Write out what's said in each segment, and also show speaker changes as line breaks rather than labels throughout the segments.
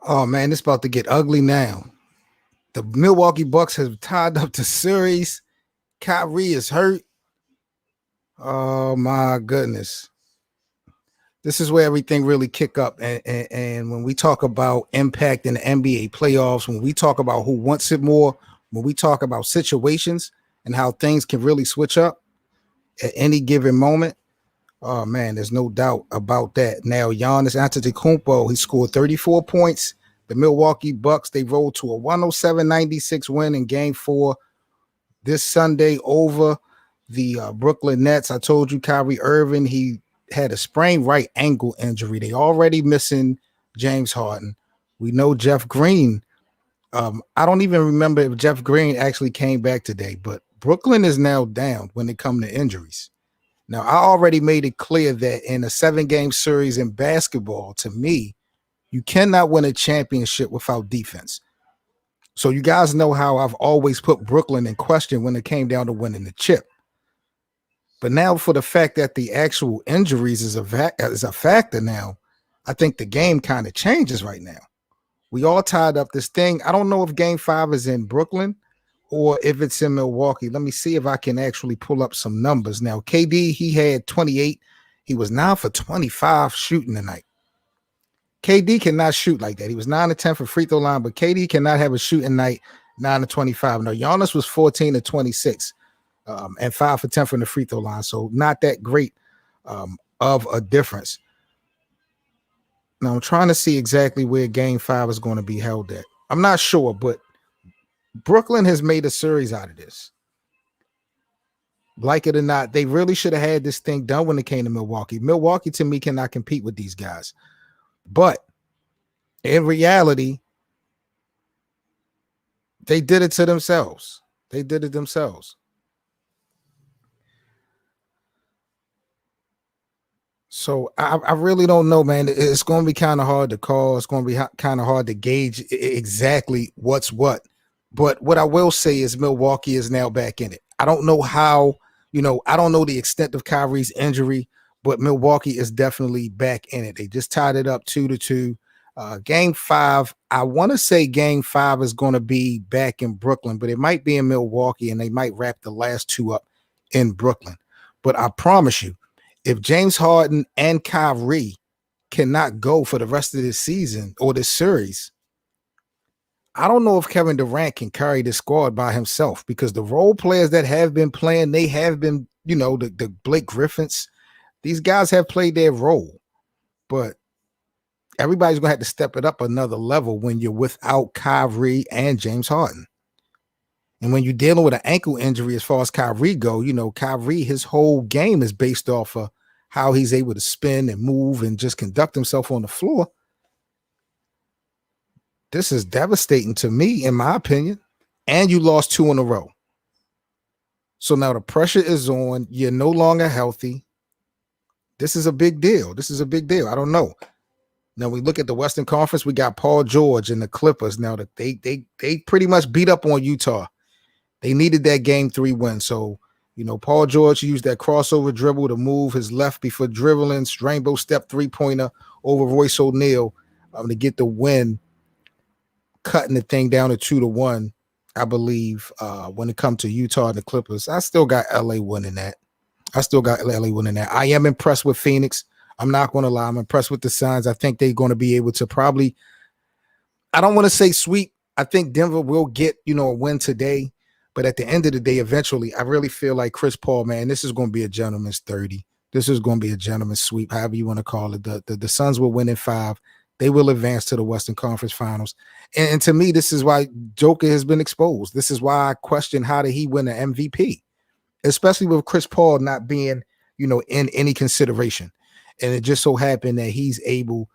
Oh man, it's about to get ugly now. The Milwaukee Bucks have tied up the series. Kyrie is hurt. Oh my goodness. This is where everything really kick up. And when we talk about impact in the NBA playoffs, when we talk about who wants it more, when we talk about situations and how things can really switch up at any given moment, oh man, there's no doubt about that. Now, Giannis Antetokounmpo, he scored 34 points. The Milwaukee Bucks, they rolled to a 107-96 win in Game 4 this Sunday over the Brooklyn Nets. I told you Kyrie Irving, he had a sprained right ankle injury. They already missing James Harden. We know Jeff Green. I don't even remember if Jeff Green actually came back today, but Brooklyn is now down when it comes to injuries. Now, I already made it clear that in a 7-game series in basketball, to me, you cannot win a championship without defense. So you guys know how I've always put Brooklyn in question when it came down to winning the chip. But now for the fact that the actual injuries is a factor now, I think the game kind of changes right now. We all tied up this thing. I don't know if Game 5 is in Brooklyn or if it's in Milwaukee. Let me see if I can actually pull up some numbers. Now, KD, he had 28. He was 9 for 25 shooting tonight. KD cannot shoot like that. He was 9 to 10 for free throw line, but KD cannot have a shooting night 9 to 25. Now, Giannis was 14 to 26 and 5 for 10 from the free throw line. So not that great of a difference. Now, I'm trying to see exactly where Game 5 is going to be held at. I'm not sure, but Brooklyn has made a series out of this. Like it or not, they really should have had this thing done when it came to Milwaukee. Milwaukee, to me, cannot compete with these guys. But in reality, they did it to themselves. They did it themselves. So I really don't know, man. It's going to be kind of hard to call. It's going to be kind of hard to gauge exactly what's what. But what I will say is Milwaukee is now back in it. I don't know how, I don't know the extent of Kyrie's injury, but Milwaukee is definitely back in it. They just tied it up 2-2. Game 5, I want to say Game 5 is going to be back in Brooklyn, but it might be in Milwaukee, and they might wrap the last two up in Brooklyn. But I promise you, if James Harden and Kyrie cannot go for the rest of this season or this series, I don't know if Kevin Durant can carry this squad by himself, because the role players that have been playing, they have been, the Blake Griffins. These guys have played their role, but everybody's going to have to step it up another level when you're without Kyrie and James Harden. And when you're dealing with an ankle injury, as far as Kyrie go, Kyrie, his whole game is based off of how he's able to spin and move and just conduct himself on the floor. This is devastating to me, in my opinion. And you lost 2 in a row. So now the pressure is on. You're no longer healthy. This is a big deal. I don't know. Now we look at the Western Conference. We got Paul George and the Clippers. Now that they pretty much beat up on Utah. They needed that Game 3 win. So, Paul George used that crossover dribble to move his left before dribbling, rainbow step 3-pointer over Royce O'Neal to get the win, cutting the thing down to 2-1, I believe, when it comes to Utah and the Clippers. I still got LA winning that. I am impressed with Phoenix. I'm not going to lie. I'm impressed with the Suns. I think they're going to be able to probably, I don't want to say sweep. I think Denver will get, a win today. But at the end of the day, eventually, I really feel like Chris Paul, man, this is going to be a gentleman's 30. This is going to be a gentleman's sweep, however you want to call it. The Suns will win in 5. They will advance to the Western Conference Finals. And to me, this is why Joker has been exposed. This is why I question how did he win an MVP, especially with Chris Paul not being, in any consideration. And it just so happened that he's able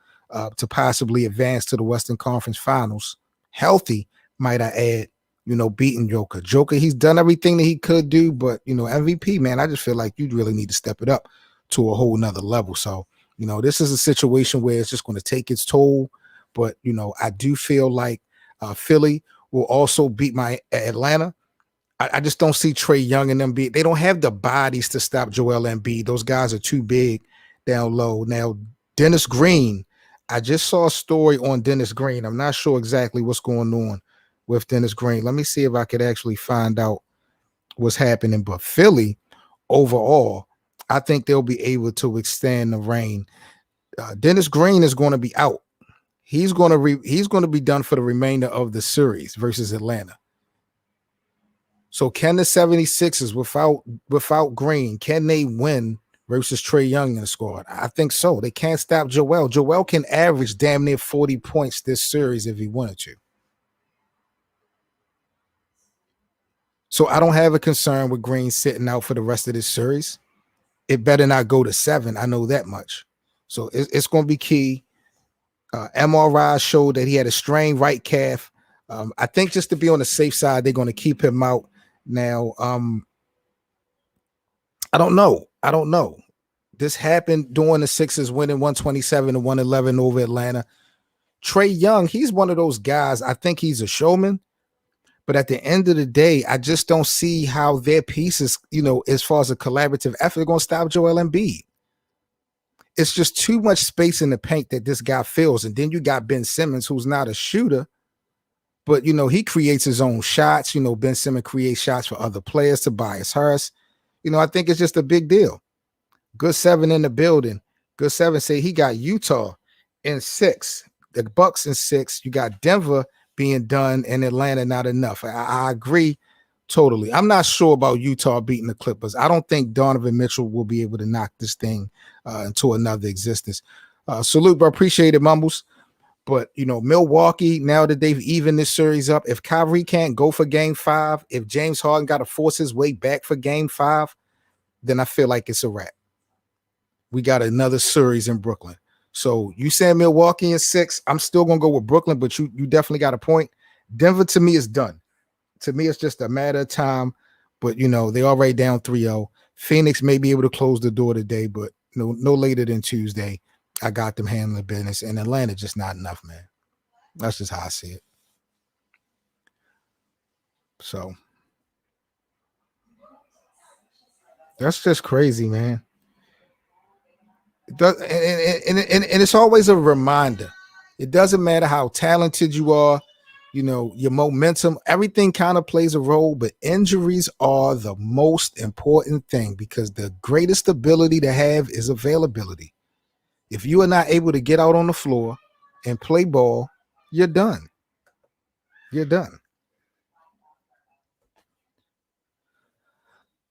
to possibly advance to the Western Conference Finals, healthy, might I add, beating Joker. Joker, he's done everything that he could do, but, MVP, man, I just feel like you really need to step it up to a whole nother level. So, this is a situation where it's just going to take its toll. But, I do feel like Philly will also beat my Atlanta. I just don't see Trae Young and them they don't have the bodies to stop Joel Embiid. Those guys are too big down low. Now, Dennis Green, I just saw a story on Dennis Green. I'm not sure exactly what's going on with Dennis Green. Let me see if I could actually find out what's happening. But Philly, overall, I think they'll be able to extend the reign. Dennis Green is going to be out. He's going to be done for the remainder of the series versus Atlanta. So can the 76ers without Green, can they win versus Trae Young in the squad? I think so. They can't stop Joel. Joel can average damn near 40 points this series if he wanted to. So I don't have a concern with Green sitting out for the rest of this series. It better not go to 7. I know that much. So it's going to be key. MRI showed that he had a strained right calf. I think just to be on the safe side, they're going to keep him out. Now, I don't know. This happened during the Sixers winning 127 to 111 over Atlanta. Trae Young, he's one of those guys. I think he's a showman. But at the end of the day, I just don't see how their pieces, as far as a collaborative effort, are going to stop Joel Embiid. It's just too much space in the paint that this guy fills. And then you got Ben Simmons, who's not a shooter, but, he creates his own shots. Ben Simmons creates shots for other players. Tobias Harris. I think it's just a big deal. Good 7 in the building. Good 7 say he got Utah in 6. The Bucks in 6. You got Denver being done and Atlanta not enough. I agree totally. I'm not sure about Utah beating the Clippers. I don't think Donovan Mitchell will be able to knock this thing into another existence. Salute, but appreciate it, Mumbles. But, Milwaukee, now that they've evened this series up, if Kyrie can't go for game 5, if James Harden got to force his way back for game 5, then I feel like it's a wrap. We got another series in Brooklyn. So you saying Milwaukee in 6, I'm still going to go with Brooklyn, but you definitely got a point. Denver, to me, is done. To me, it's just a matter of time. But, they already down 3-0. Phoenix may be able to close the door today, but no later than Tuesday. I got them handling business. And Atlanta just not enough, man. That's just how I see it. So that's just crazy, man. It does, and it's always a reminder. It doesn't matter how talented you are, your momentum, everything kind of plays a role, but injuries are the most important thing because the greatest ability to have is availability. If you are not able to get out on the floor and play ball, you're done. You're done.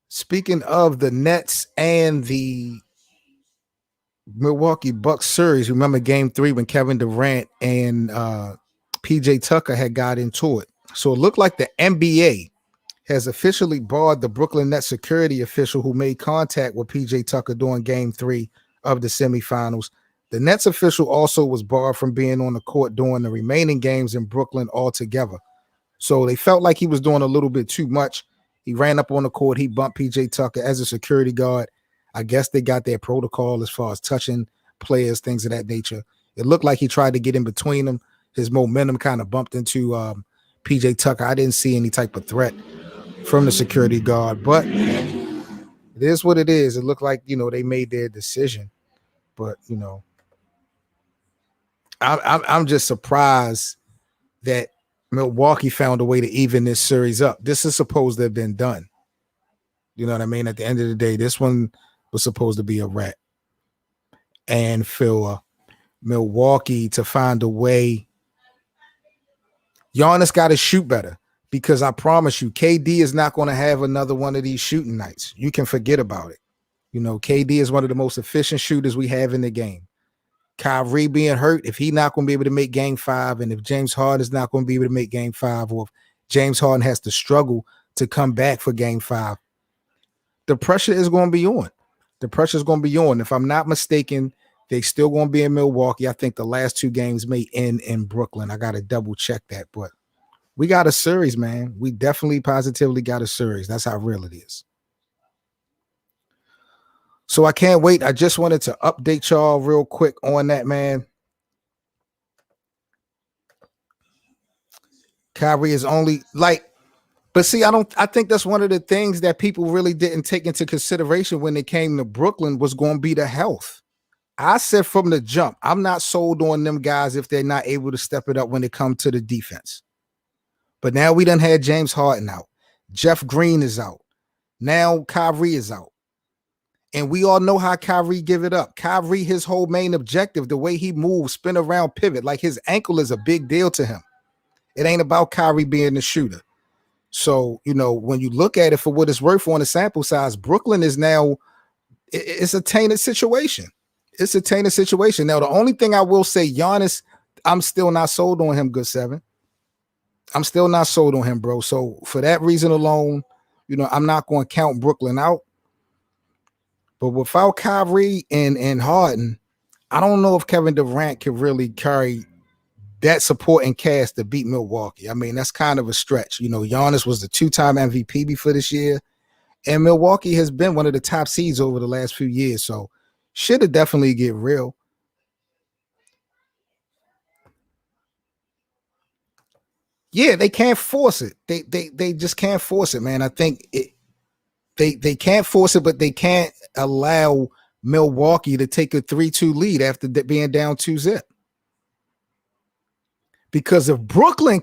Speaking of the Nets and the Milwaukee Bucks series, remember game 3 when Kevin Durant and PJ Tucker had got into it. So it looked like the NBA has officially barred the Brooklyn Nets security official who made contact with PJ Tucker during game 3 of the semifinals. The Nets official also was barred from being on the court during the remaining games in Brooklyn altogether. So they felt like he was doing a little bit too much. He ran up on the court. He bumped PJ Tucker as a security guard. I guess they got their protocol as far as touching players, things of that nature. It looked like he tried to get in between them. His momentum kind of bumped into PJ Tucker. I didn't see any type of threat from the security guard, but it is what it is. It looked like, they made their decision. But, I'm just surprised that Milwaukee found a way to even this series up. This is supposed to have been done. You know what I mean? At the end of the day, this one was supposed to be a wrap. And for Milwaukee to find a way, Giannis got to shoot better because I promise you, KD is not going to have another one of these shooting nights. You can forget about it. KD is one of the most efficient shooters we have in the game. Kyrie being hurt, if he's not going to be able to make game 5, and if James Harden is not going to be able to make game 5, or if James Harden has to struggle to come back for game 5, the pressure is going to be on. The pressure is going to be on. If I'm not mistaken, they still going to be in Milwaukee. I think the last 2 games may end in Brooklyn. I got to double check that, but we got a series, man. We definitely positively got a series. That's how real it is. So I can't wait. I just wanted to update y'all real quick on that, man. Kyrie is only but see, I think that's one of the things that people really didn't take into consideration when it came to Brooklyn was going to be the health. I said from the jump, I'm not sold on them guys if they're not able to step it up when it comes to the defense. But now we done had James Harden out. Jeff Green is out. Now Kyrie is out. And we all know how Kyrie give it up. Kyrie, his whole main objective, the way he moves, spin around, pivot, like his ankle is a big deal to him. It ain't about Kyrie being the shooter. So, when you look at it for what it's worth on the sample size, Brooklyn is now, it's a tainted situation. It's a tainted situation. Now, the only thing I will say, Giannis, I'm still not sold on him, good seven. I'm still not sold on him, bro. So for that reason alone, I'm not going to count Brooklyn out. But without Kyrie and Harden, I don't know if Kevin Durant can really carry that supporting cast to beat Milwaukee. I mean, that's kind of a stretch. Giannis was the 2-time MVP before this year, and Milwaukee has been one of the top seeds over the last few years. So should have definitely get real. Yeah, they can't force it. They just can't force it, man. I think they can't force it, but they can't allow Milwaukee to take a 3-2 lead after being down 2-0. Because if Brooklyn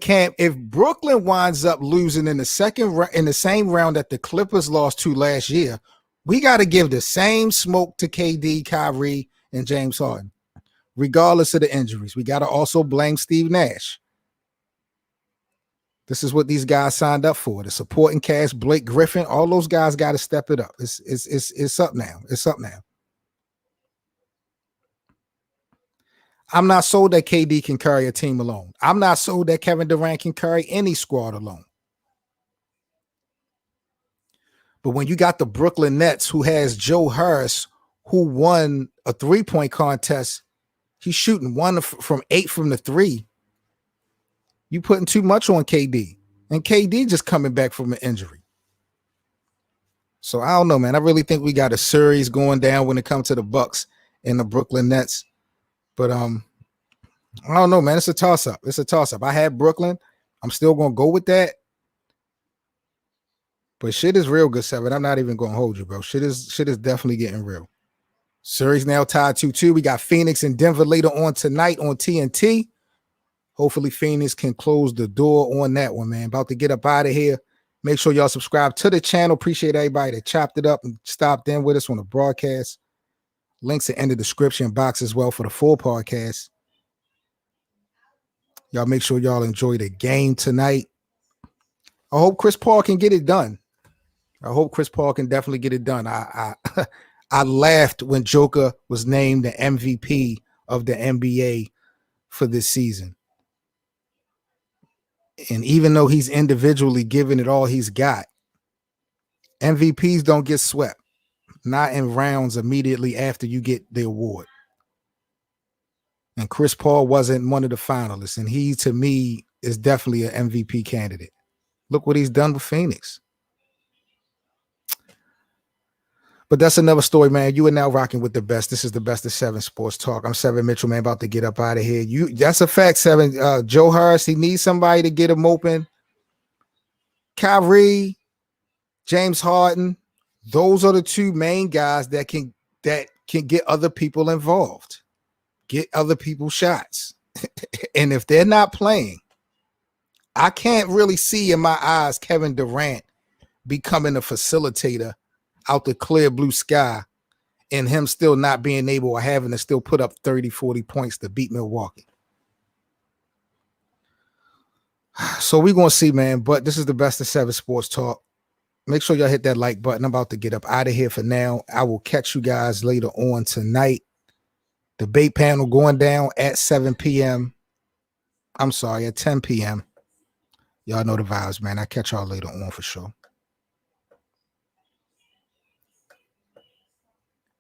winds up losing in the same round that the Clippers lost to last year, we got to give the same smoke to KD, Kyrie, and James Harden, regardless of the injuries. We got to also blame Steve Nash. This is what these guys signed up for. The supporting cast, Blake Griffin, all those guys got to step it up. It's up now. It's up now. I'm not sold that KD can carry a team alone. I'm not sold that Kevin Durant can carry any squad alone. But when you got the Brooklyn Nets, who has Joe Harris, who won a 3-point contest, he's shooting 1 from 8 from the 3. You putting too much on KD. And KD just coming back from an injury. So I don't know, man. I really think we got a series going down when it comes to the Bucks and the Brooklyn Nets. But I don't know, man. It's a toss-up. It's a toss-up. I had Brooklyn. I'm still going to go with that. But shit is real, good seven. I'm not even going to hold you, bro. Shit is definitely getting real. Series now tied 2-2. We got Phoenix and Denver later on tonight on TNT. Hopefully Phoenix can close the door on that one, man. About to get up out of here. Make sure y'all subscribe to the channel. Appreciate everybody that chopped it up and stopped in with us on the broadcast. Links are in the description box as well for the full podcast. Y'all make sure y'all enjoy the game tonight. I hope Chris Paul can get it done. I hope Chris Paul can definitely get it done. I laughed when Joker was named the MVP of the NBA for this season. And even though he's individually giving it all he's got, MVPs don't get swept. Not in rounds immediately after you get the award. And Chris Paul wasn't one of the finalists. And he, to me, is definitely an MVP candidate. Look what he's done with Phoenix. But that's another story, man. You are now rocking with the best. This is the Best of 7 Sports Talk. I'm Seven Mitchell, man, about to get up out of here. That's a fact, Seven. Joe Harris, he needs somebody to get him open. Kyrie, James Harden, those are the two main guys that can get other people involved, get other people shots. And if they're not playing, I can't really see in my eyes Kevin Durant becoming a facilitator out the clear blue sky and him still not being able or having to still put up 30, 40 points to beat Milwaukee. So we're going to see, man. But this is the Best of 7 Sports Talk. Make sure y'all hit that like button. I'm about to get up out of here for now. I will catch you guys later on tonight. Debate panel going down at 7 p.m. I'm sorry, at 10 p.m. Y'all know the vibes, man. I'll catch y'all later on for sure.